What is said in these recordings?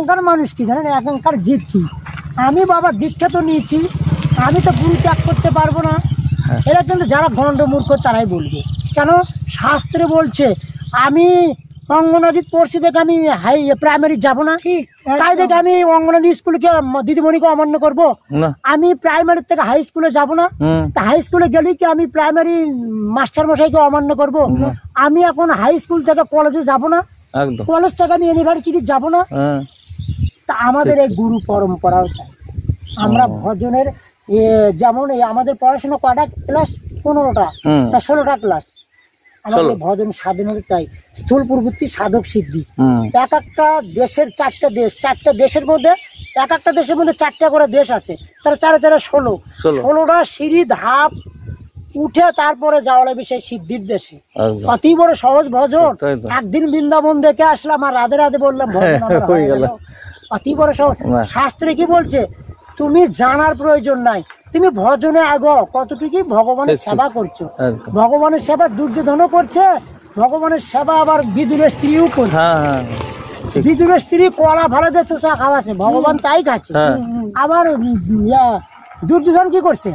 এখনকার মানুষ কি জানেন, এখনকার জীব কি, আমি বাবা দীক্ষা তো নিয়েছি, আমি তো গুরু ত্যাগ করতে পারবো না। এরা কিন্তু যারা গণ্ড মূর্খ তারাই বলবে, কেন শাস্ত্রে বলছে আমি অঙ্গনাদি পড়ছি দেখে আমি হাই প্রাইমারি যাবো না, তাই দেখে আমি অঙ্গনাদি স্কুলকে দিদিমণিকে অমান্য করব? আমি প্রাইমারি থেকে হাই স্কুলে যাব না, তা হাই স্কুলে গেলে কি আমি প্রাইমারি মাস্টার মশাইকে অমান্য করব? আমি এখন হাই স্কুল থেকে কলেজে যাব না, কলেজ থেকে আমি ইউনিভার্সিটি যাব না। তা আমাদের এই গুরু পরম্পরাও তাই। আমরা ভজনের যেমন আমাদের পড়াশোনা কয়টা ক্লাস, 15টা না 16টা ক্লাস। আমাদের ভজন সাধনের তাই স্থূল প্রবৃত্তি সাধক সিদ্ধি। এক একটা দেশের 4টা দেশ, 4টা দেশের মধ্যে এক একটা দেশের মধ্যে 4টা করে দেশ আছে, তারা 4 4 16টা সিঁড়ি ধাপ উঠে তারপরে যাওয়া লাগবে সেই সিদ্ধির দেশে। অতি বড় সহজ ভজন। একদিন বৃন্দাবন দেখে আসলাম আর রাধে রাধে বললাম, ভজন অতি বড় সহজ। শাস্ত্রে কি বলছে, তুমি জানার প্রয়োজন নাই, তুমি ভজনে আগো, কতটুকু ভগবানের সেবা করছো। ভগবানের সেবা দুর্যোধনও করছে, ভগবানের সেবা আবার বিদুরের স্ত্রীও করছে। বিদুরের স্ত্রী কলা ভালো দিয়ে চোষা খাওয়াছে, ভগবান তাই খাচ্ছে। আবার দুর্যোধন কি করছে,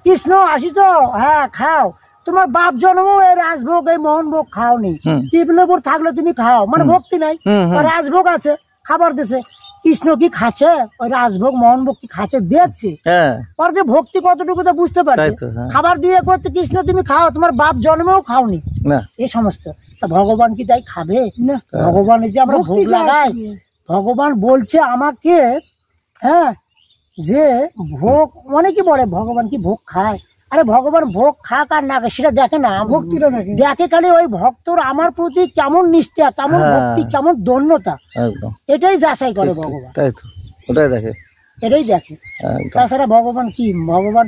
কৃষ্ণ আসিছ, হ্যাঁ খাও, তোমার বাপ জন্ম এই রাজভোগ এই মোহনভোগ খাও নি, টিপলেপুর থাকলে তুমি খাও, মানে ভক্তি নাই, রাজভোগ আছে খাবার দিছে। কৃষ্ণ কি খাচ্ছে ওই রাজভোগ মোহনভোগ কি খাচ্ছে দেখছে, ওর যে ভক্তি কতটুকু তো বুঝতে পারছে। খাবার দিয়ে করছে কৃষ্ণ তুমি খাও, তোমার বাপ জন্মেও খাওনি এই সমস্ত। তা ভগবান কি তাই খাবে? ভগবানের যে আমরা ভোগ লাগাই, ভগবান বলছে আমাকে, হ্যাঁ, যে ভোগ অনেকে বলে ভগবান কি ভোগ খায়, আরে ভগবান ভোগ খাক আর না সেটা দেখে না, ভক্তিটা দেখে খালি ওই ভক্তর আমার প্রতি কেমন নিষ্ঠা, কেমন ভক্তি, কেমন দন্যতা, এটাই যাচাই করে ভগবান, এটাই দেখে। তাছাড়া ভগবান কি, ভগবান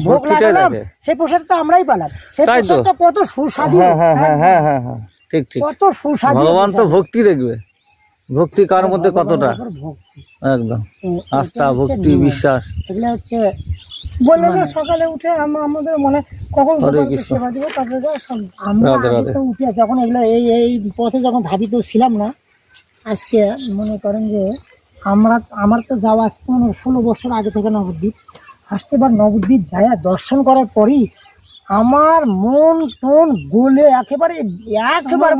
ভোগ লাগালাম সেই প্রসাদটা আমরাই পেলাম, সেই প্রসাদটা কত সুস্বাদু, কত সুস্বাদু। ভগবান তো ভক্তি দেখবে, ভক্তি কার মধ্যে কতটা, একদম আস্থা ভক্তি বিশ্বাস, এগুলো হচ্ছে বললে যে সকালে উঠে আমাদের মনে কখন সেবা দিব, তারপরে আমরা উঠে যখন এগুলো এই পথে যখন ধাবিত ছিলাম না, আজকে মনে করেন যে আমার তো যাওয়া 15-16 বছর আগে থেকে নবদ্বীপ আসতে, বা নবদ্বীপ যায় দর্শন করার পরই আমার মন টন গলে একেবারে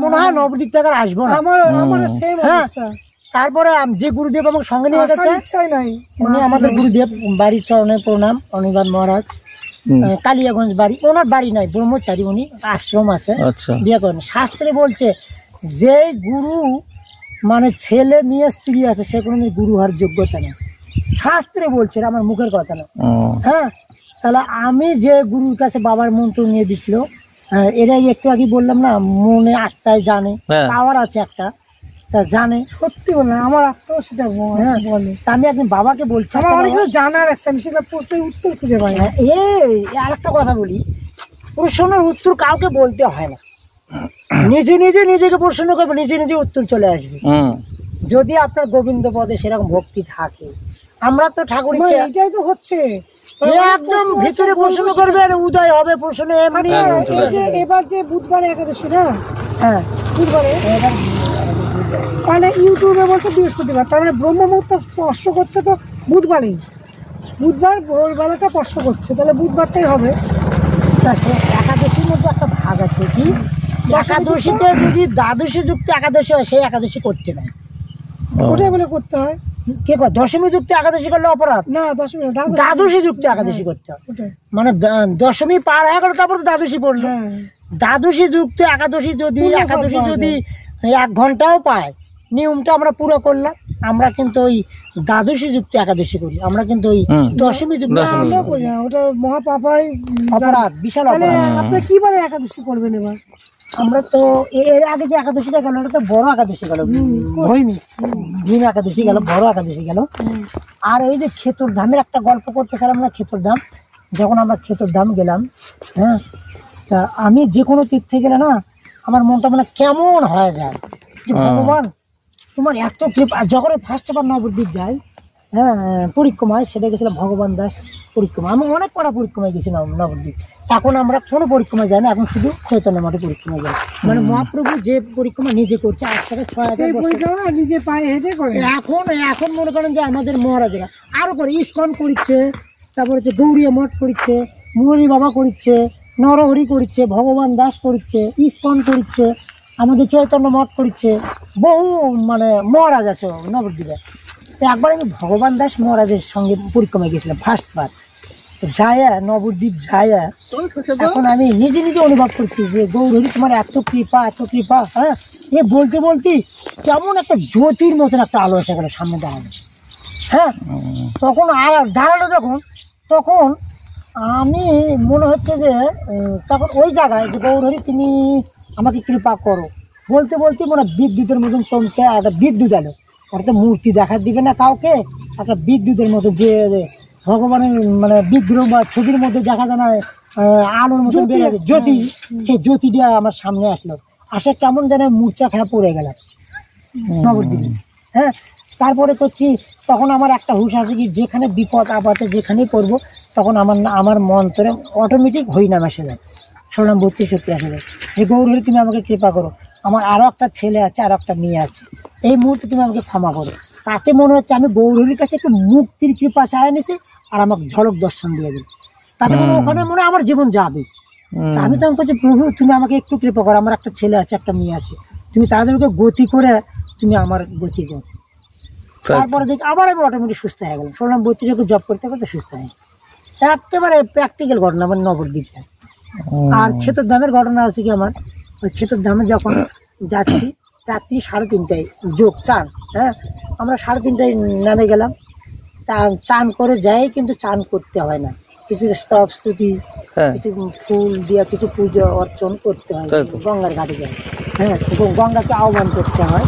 মনে হয় নবদ্বীপ থেকে আসবো না। হ্যাঁ, তারপরে যে গুরুদেব আমাকে সঙ্গে নিয়ে গেছে, উনি আমাদের গুরুদেব, বাড়ির চরণে প্রণাম, অনিবাদ মহারাজ, কালিয়াগঞ্জ বাড়ি, ওনার বাড়ি নয় ব্রহ্মচারী, উনি আশ্রম আছে, বিয়ে করেন। শাস্ত্রে বলছে যে গুরু মানে ছেলে মেয়ে স্ত্রী আছে সে কোনোদিন গুরু হওয়ার যোগ্যতা নেই, শাস্ত্রে বলছে, আমার মুখের কথা না। হ্যাঁ, তাহলে আমি যে গুরুর কাছে বাবার মন্ত্র নিয়ে দিছিল, এরাই একটু আগে বললাম না, মনে আত্মায় জানে, পাওয়ার আছে একটা, তা জানে, সত্যি বললাম আমার আত্মাও সেটা বলে। আমি একদিন বাবাকে বলছি, আমার অনেক কিছু জানার আছে, আমি সেটা প্রশ্নের উত্তর খুঁজে পাই না। আর একটা কথা বলি, প্রশ্নের উত্তর কাউকে বলতে হয় না, নিজে নিজেকে প্রশ্ন করবে, নিজে উত্তর চলে আসবে, যদি আপনার গোবিন্দ পদে সেরকম ভক্তি থাকে। আমরা তো ঠাকুর এটাই তো হচ্ছে, একদম ভিতরে প্রশ্ন করবে আর উদয় হবে প্রশ্ন। এমনি এবার যে বুধবারে একাদশী না, হ্যাঁ বুধবারে, মানে ইউটিউবে বলতে বৃহস্পতিবার, তার মানে ব্রহ্ম মুহূর্ত স্পর্শ করছে তো বুধবারেই, বুধবার ভোরবেলাটা স্পর্শ করছে, তাহলে বুধবারটাই হবে। একাদশীর মধ্যে একটা ভাগ আছে কি, একাদশীতে যদি দ্বাদশী যুক্ত একাদশী হয় সেই একাদশী করতে নাই, ওটাই বলে করতে হয়। কে কয় দশমী যুক্ত একাদশী করলে অপরাধ না, দ্বাদশী যুক্ত একাদশী করতে হয়, মানে দশমী পার হয়ে গেল তারপর তো দ্বাদশী পড়লো। দ্বাদশী যুক্ত একাদশী যদি 1 ঘন্টাও পায়, নিয়মটা আমরা পুরো করলাম। আমরা কিন্তু ওই দ্বাদশী যুক্ত একাদশী করি, আমরা কিন্তু ওই দশমী যুক্ত করি না, ওটা মহাপাপাই অপরাধ, বিশাল অপরাধ। আপনি কি বলে একাদশী করবেন এবার? আমরা তো এর আগে যে একাদশীটা গেল ওটা তো বড় একাদশী গেল, ভীম একাদশী গেল, বড় একাদশী গেল। আর এই যে খেতর ধামের একটা গল্প করতেছিলাম না, খেতর ধাম, যখন আমরা খেতর ধাম গেলাম, হ্যাঁ, তা আমি যে কোনো তীর্থে গেলে না আমার মনটা মানে কেমন হয়ে যায় যে ভগবান তোমার এত কৃপা। যখন ফার্স্ট আবার নবদ্বীপ যাই, হ্যাঁ পরিক্রমায়, সেটা গেছিলাম ভগবান দাস পরিক্রমা। আমি অনেক কটা পরিক্রমায় গেছিলাম নবদ্বীপ। এখন আমরা কোনো পরিক্রমায় যাই না, এখন শুধু চৈতন্য মঠে পরিক্রমা যাই। মানে মহাপ্রভু যে পরিক্রমা নিজে করছে আজ থেকে 6000 নিজে পায়ে হেঁটে করে। এখন মনে করেন যে আমাদের মহারাজেরা আরো করে, ইস্কন করছে, তারপর হচ্ছে গৌরীয় মঠ করছে, মুরলী বাবা করছে, নরহরি করছে, ভগবান দাস করছে, ইস্কন করছে, আমাদের চৈতন্য মঠ করছে, বহু মানে মহারাজ আছে নবদ্বীপে। তো একবার আমি ভগবান দাস মহারাজের সঙ্গে পরিক্রমায় গেছিলাম ফার্স্টবার। যায়া নবদ্বীপ যায়া এখন আমি নিজে নিজে অনুভব করছি যে গৌরহরি তোমার এত কৃপা, এত কৃপা। হ্যাঁ, এ বলতে বলতে কেমন একটা জ্যোতির মতন একটা আলো এসে গেল সামনে দাঁড়ানো। হ্যাঁ, তখন আর দাঁড়ালো তখন আমি মনে হচ্ছে যে তখন ওই জায়গায় যে গৌরহরি তুমি আমাকে কৃপা করো বলতে বলতে মনে বিদ্যুতের মতন চমকে একটা বিদ্যুৎ এলো। ওরা তো মূর্তি দেখা দিবে না কাউকে, একটা বিদ্যুতের মতো যে ভগবানের মানে বিগ্রহ বা ছবির মধ্যে দেখা যায় না আলোর মতো বেড়ে জ্যোতি, সেই জ্যোতিটা আমার সামনে আসলো। আসে কেমন যেন মূর্ছা খেয়ে পড়ে গেলাম নবদ্বীপে। হ্যাঁ, তারপরে করছি তখন আমার একটা হুশ আছে কি যেখানে বিপদ আপদে যেখানেই পড়বো তখন আমার মন্ত্রে অটোমেটিক হরিনাম এসে যায়, শরণাম ভর্তি শক্তি আসে যায় যে গৌরহরি তুমি আমাকে কৃপা করো, আমার আরও একটা ছেলে আছে, আরও একটা মেয়ে আছে, এই মুহূর্তে তুমি আমাকে ক্ষমা করো। তাতে মনে হচ্ছে আমি গৌরহরির কাছে একটু মুক্তির কৃপা চায় নিছি আর আমাকে ঝলক দর্শন দিয়ে দিল। তাতে ওখানে মনে হয় আমার জীবন যাবে। আমি তখন বলছি প্রভু তুমি আমাকে একটু কৃপা করো, আমার একটা ছেলে আছে, একটা মেয়ে আছে, তুমি তাদেরকে গতি করে তুমি আমার গতি করো। তারপরে দেখি আবার আমি অটোমেটিক সুস্থ হয়ে গেলাম। শরণাম ভর্তিটাকে জব করতে করতে সুস্থ হয়ে গেলাম। একেবারে প্র্যাকটিক্যাল ঘটনা আমার নবদ্বীপটা। আর ক্ষেতর ধামের ঘটনা আছে কি আমার, ওই ক্ষেতর ধামে যখন যাচ্ছি রাত্রি 3:30টায় যোগ চান। হ্যাঁ, আমরা 3:30টায় নামে গেলাম। তা চান করে যাই, কিন্তু চান করতে হয় না, কিছু স্তব স্তুতি, কিছু ফুল দিয়া কিছু পুজো অর্চন করতে হয়, গঙ্গার ঘাটে যায়। হ্যাঁ, গঙ্গাকে আহ্বান করতে হয়,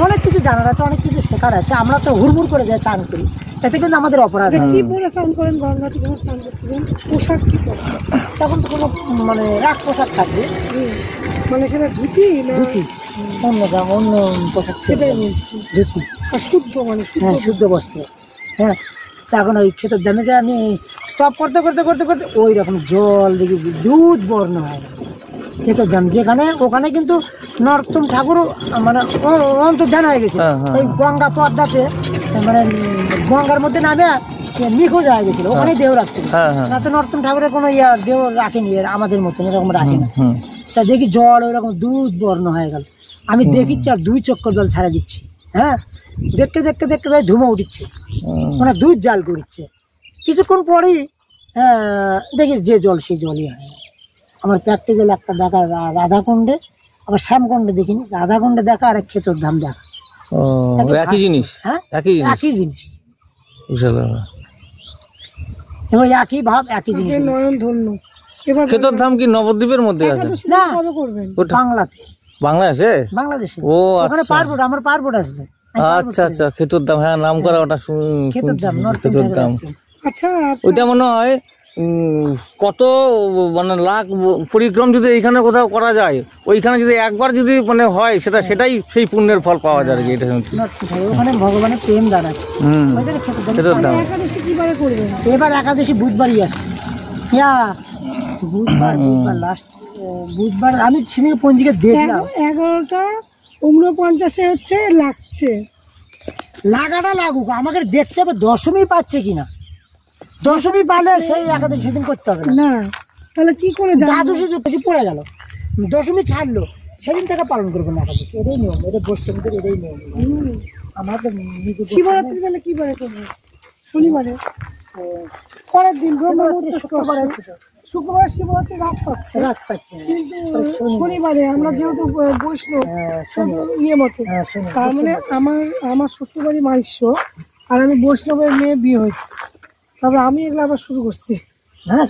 অনেক কিছু জানার আছে, অনেক কিছু শেখার আছে। আমরা তো হুড়মুড় করে যাই চান করি, এতে কিন্তু আমাদের অপরাধ। কি পরে স্নান করেন গঙ্গাতে যখন স্নান করতে যান? পোশাক কি পরেন? তখন তো কোনো মানে রাগ পোশাক থাকবে, মানে সেটা ধুতি অন্য পোশাক, সেটাই ধুতি শুদ্ধ, মানে হ্যাঁ শুদ্ধ বস্ত্র। হ্যাঁ, তখন ওই ক্ষেতের দামে যায় আমি স্টপ করতে করতে করতে করতে ওই রকম জল দেখি দুধ বর্ণ হয় ক্ষেতের দাম যেখানে, ওখানে কিন্তু নরোত্তম ঠাকুর মানে অন্তর্ধান হয়ে গেছে ওই গঙ্গা পদ্মাতে, মানে গঙ্গার মধ্যে নামে নিখোঁজ হয়ে গেছিল, ওখানে দেহ রাখছিল না। তো নরোত্তম ঠাকুরের কোনো দেহ রাখেনি আমাদের মতন, এরকম রাখে না। তা দেখি জল ওই রকম দুধ বর্ণ হয়ে গেল। আমি দেখিচ্ছি আর 2 চক্কর জল ছাড়া দিচ্ছি। হ্যাঁ, দেখতে দেখতে দেখতে ভাই ধুমা উঠছে, মানে দুধ জাল করছে। কিছুক্ষণ পরেই দেখি যে জল সেই জলই হয়। আমার প্র্যাকটিক্যাল একটা দেখা রাধাকুণ্ডে, আবার শ্যামকুণ্ডে দেখিনি, রাধাকুণ্ডে দেখা আর ক্ষেতর ধাম দেখা একই জিনিস। হ্যাঁ, একই জিনিস, এবং একই ভাব, একই জিনিস। নয়ন ধন্য। এবার ক্ষেতর ধাম কি নবদ্বীপের মধ্যে আছে? না, বাংলাতে, বাংলাদেশে। ও ওখানে পারবোট, আমার পারবোট আছে। আচ্ছা আচ্ছা, ক্ষেতর ধাম, হ্যাঁ নাম করা ওটা, ক্ষেতর ধাম। আচ্ছা, ওইটা মনে হয় কত মানে লাখ পরিক্রম যদি এইখানে কোথাও করা যায়, ওইখানে যদি একবার যদি মানে হয় সেটাই সেই পুণ্যের ফল পাওয়া যায়। এটা ওখানে ভগবানের প্রেম দান আছে। এবার একাদশী বুধবারই আছে, বুধবার লাস্ট বুধবার। আমি সেদিকে পঞ্জিকা দেখলাম 11:49 হচ্ছে লাগছে। লাগাটা লাগুক, আমাকে দেখতে হবে দশমী পাচ্ছে কিনা। দশমী পালে সেই একাদশী সেদিন করতে হবে না। তাহলে কি করে দ্বাদশী কিছু পড়ে গেল, দশমী ছাড়লো, সেদিন থেকে পালন করবো না একাদশী। এটাই নিয়ম, এটা বৈষ্ণবদের এটাই নিয়ম। আমাদের শিবরাত্রি বেলা কি বারে করবো? শনিবারে, পরের দিন শুক্রবার শিবরাত্রি রাত পাচ্ছে, কিন্তু শনিবারে আমরা যেহেতু বৈষ্ণব ইয়ে মতো, তার মানে আমার শ্বশুরবাড়ি মাইশ্য আর আমি বৈষ্ণবের মেয়ে বিয়ে হয়েছি, তবে আমি এগুলো আবার শুরু করছি। হ্যাঁ।